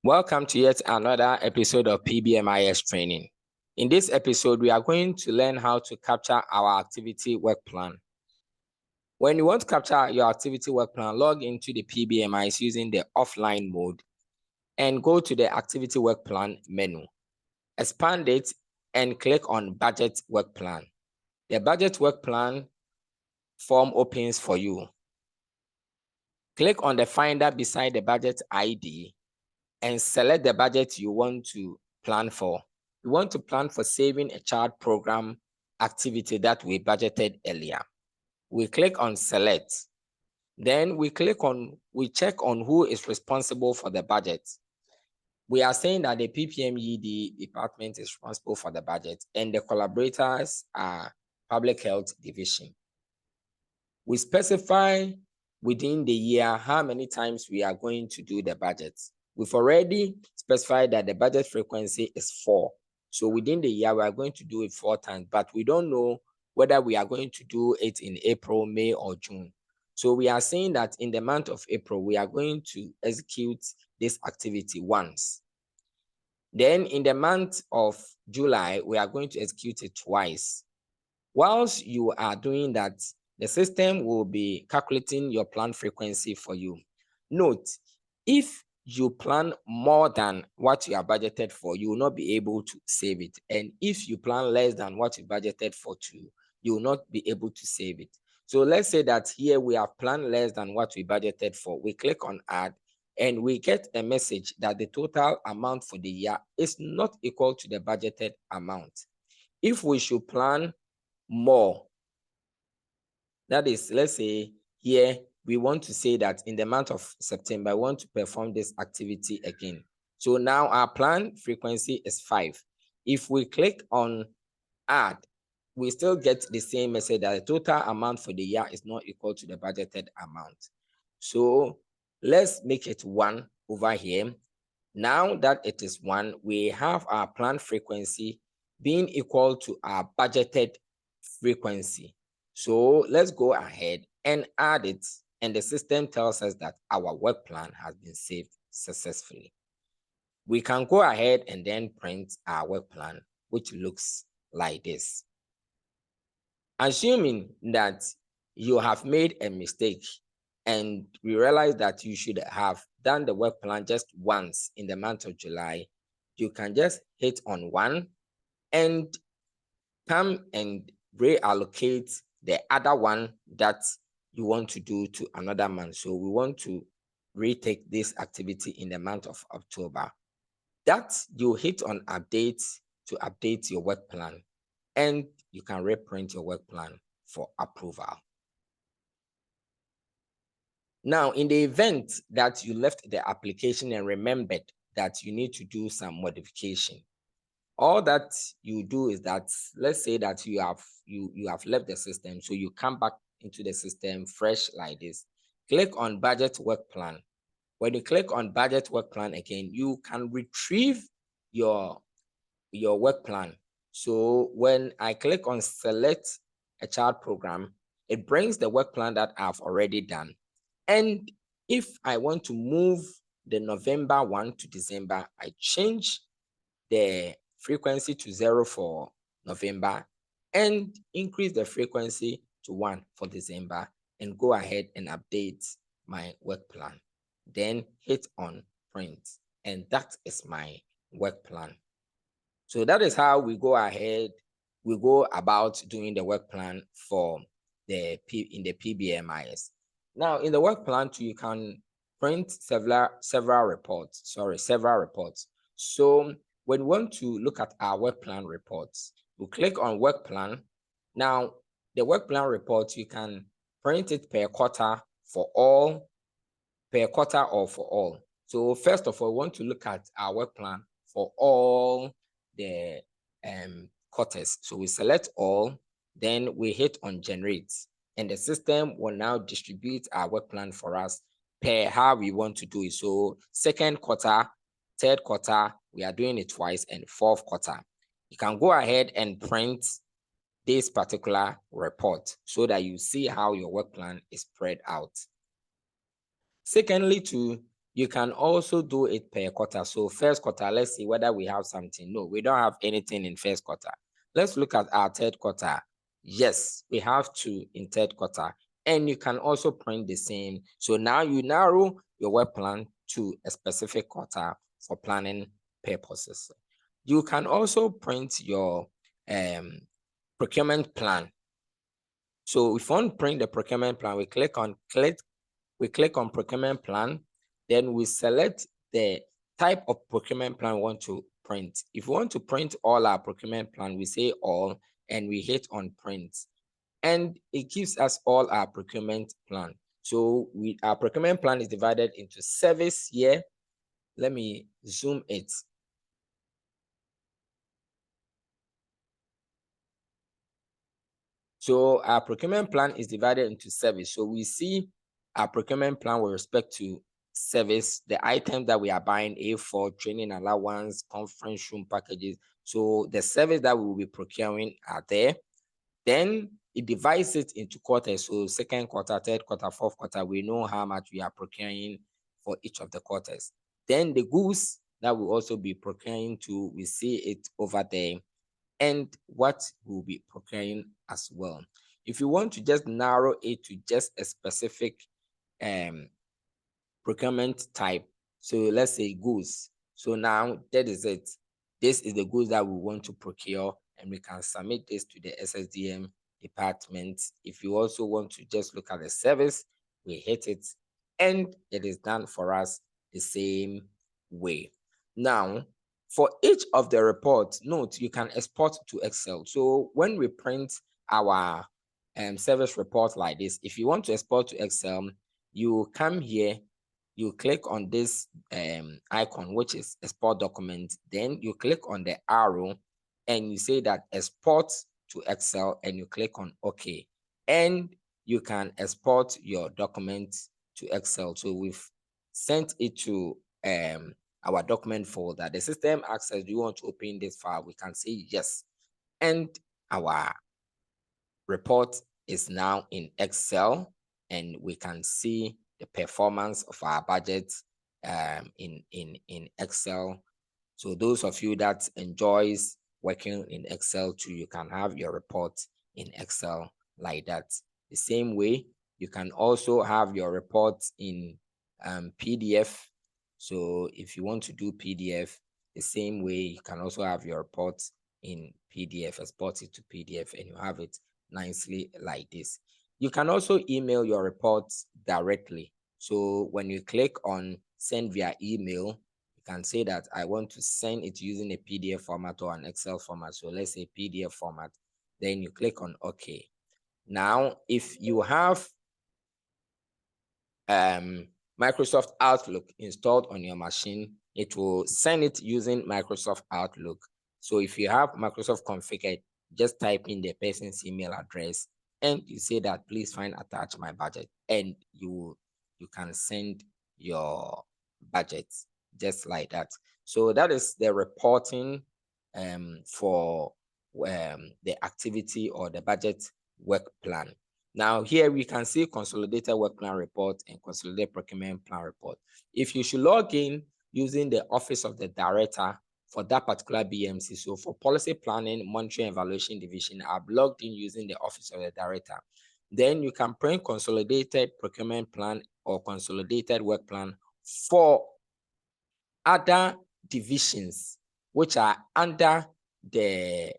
Welcome to yet another episode of PBMIS training. In this episode, we are going to learn how to capture our activity work plan. When you want to capture your activity work plan, log into the PBMIS using the offline mode and go to the activity work plan menu. Expand it and click on budget work plan. The budget work plan form opens for you. Click on the finder beside the budget ID and select the budget you want to plan for. You want to plan for saving a child program activity that we budgeted earlier. We click on select. Then we check on who is responsible for the budget. We are saying that the PPMED department is responsible for the budget and the collaborators are Public Health Division. We specify within the year how many times we are going to do the budget. We've already specified that the budget frequency is 4. So within the year, we are going to do it 4 times, but we don't know whether we are going to do it in April, May, or June. So we are saying that in the month of April, we are going to execute this activity once. Then in the month of July, we are going to execute it twice. Whilst you are doing that, the system will be calculating your plan frequency for you. Note, if you plan more than what you are budgeted for, you will not be able to save it. And if you plan less than what you budgeted for too, you will not be able to save it. So let's say that here we have planned less than what we budgeted for. We click on add and we get a message that the total amount for the year is not equal to the budgeted amount. If we should plan more, that is, let's say here, we want to say that in the month of September, I want to perform this activity again. So now our plan frequency is 5. If we click on add, we still get the same message that the total amount for the year is not equal to the budgeted amount. So let's make it 1 over here. Now that it is 1, we have our plan frequency being equal to our budgeted frequency. So let's go ahead and add it. And the system tells us that our work plan has been saved successfully. We can go ahead and then print our work plan, which looks like this. Assuming that you have made a mistake and we realize that you should have done the work plan just once in the month of July, you can just hit on 1 and come and reallocate the other one that you want to do to another month. So we want to retake this activity in the month of October. That you hit on update to update your work plan, and you can reprint your work plan for approval. Now, in the event that you left the application and remembered that you need to do some modification, all that you do is that, let's say that you have left the system, so you come back into the system fresh like this. Click on budget work plan. When you click on budget work plan again, you can retrieve your work plan. So when I click on select a child program, it brings the work plan that I've already done. And if I want to move the November 1 to December, I change the frequency to 0 for November and increase the frequency to 1 for December and go ahead and update my work plan. Then hit on print, and that is my work plan. So that is how we go about doing the work plan for in the PBMIS. Now in the work plan too, you can print several reports. So when we want to look at our work plan reports, we click on work plan. Now, the work plan report, you can print it per quarter or for all. So first of all, we want to look at our work plan for all the quarters. So we select all, then we hit on generate, and the system will now distribute our work plan for us per how we want to do it. So 2nd quarter, 3rd quarter, we are doing it twice, and 4th quarter. You can go ahead and print this particular report so that you see how your work plan is spread out. Secondly, You can also do it per quarter. So first quarter, let's see whether we have something. No, we don't have anything in first quarter. Let's look at our third quarter. Yes, we have 2 in third quarter. And you can also print the same. So now you narrow your work plan to a specific quarter for planning purposes. You can also print your procurement plan. So if you want to print the procurement plan, we click on procurement plan, then we select the type of procurement plan we want to print. If we want to print all our procurement plan, we say all and we hit on print. And it gives us all our procurement plan. So our procurement plan is divided into service here. Let me zoom it. So our procurement plan is divided into service. So we see our procurement plan with respect to service, the items that we are buying, A4, training allowance, conference room packages. So the service that we will be procuring are there. Then it divides it into quarters. So second quarter, third quarter, fourth quarter, we know how much we are procuring for each of the quarters. Then the goods that will also be procuring to, we see it over there, and what we'll be procuring as well. If you want to just narrow it to just a specific procurement type, so let's say goods. So now that is it. This is the goods that we want to procure, and we can submit this to the SSDM department. If you also want to just look at the service, we hit it, and it is done for us the same way. Now, for each of the reports, note you can export to Excel. So when we print our service report like this, if you want to export to Excel, you come here, you click on this icon, which is export document. Then you click on the arrow and you say that export to Excel, and you click on OK. And you can export your document to Excel. So we've sent it to our document folder. The system asks us, do you want to open this file? We can say yes. And our report is now in Excel, and we can see the performance of our budget in Excel. So those of you that enjoys working in Excel too, you can have your report in Excel like that. The same way, you can also have your report in PDF. So if you want to do PDF, the same way, you can also have your report in PDF, export it to PDF, and you have it nicely like this. You can also email your reports directly. So when you click on send via email, you can say that I want to send it using a PDF format or an Excel format. So let's say PDF format. Then you click on OK. Now, if you have Microsoft Outlook installed on your machine, it will send it using Microsoft Outlook. So if you have Microsoft configured, just type in the person's email address and you say that please find attach my budget, and you can send your budget just like that. So that is the reporting for the activity or the budget work plan. Now here we can see consolidated work plan report and consolidated procurement plan report. If you should log in using the office of the director for that particular BMC, so for policy planning, monitoring, evaluation division, I've logged in using the office of the director. Then you can print consolidated procurement plan or consolidated work plan for other divisions which are under the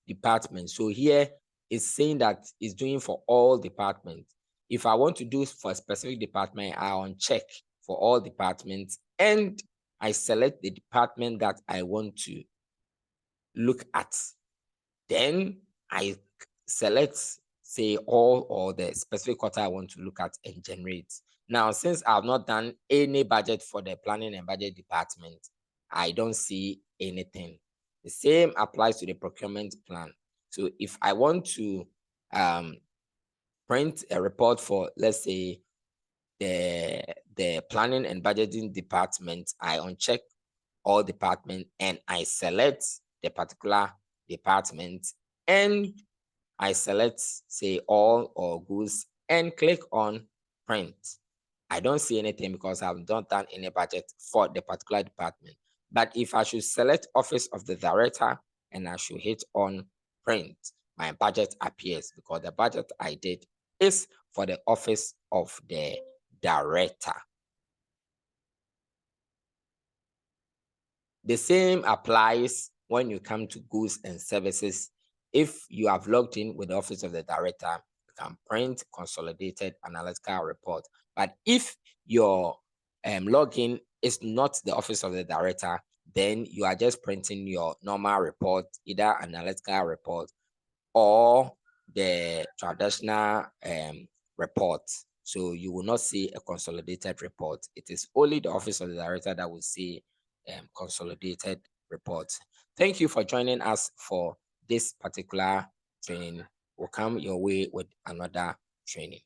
department. So here it's saying that it's doing for all departments. If I want to do for a specific department, I uncheck for all departments and I select the department that I want to look at. Then I select, say, all or the specific quarter I want to look at and generate. Now, since I've not done any budget for the planning and budget department, I don't see anything. The same applies to the procurement plan. So if I want to print a report for, let's say, the planning and budgeting department, I uncheck all department and I select the particular department and I select, say, all or goods and click on print. I don't see anything because I've not done any budget for the particular department. But if I should select Office of the Director and I should hit on print, my budget appears because the budget I did is for the Office of the Director. The same applies when you come to goods and services. If you have logged in with the Office of the Director, you can print consolidated analytical report. But if your login is not the Office of the Director, then you are just printing your normal report, either analytical report or the traditional report. So you will not see a consolidated report. It is only the Office of the Director that will see consolidated reports. Thank you for joining us for this particular training. We'll come your way with another training.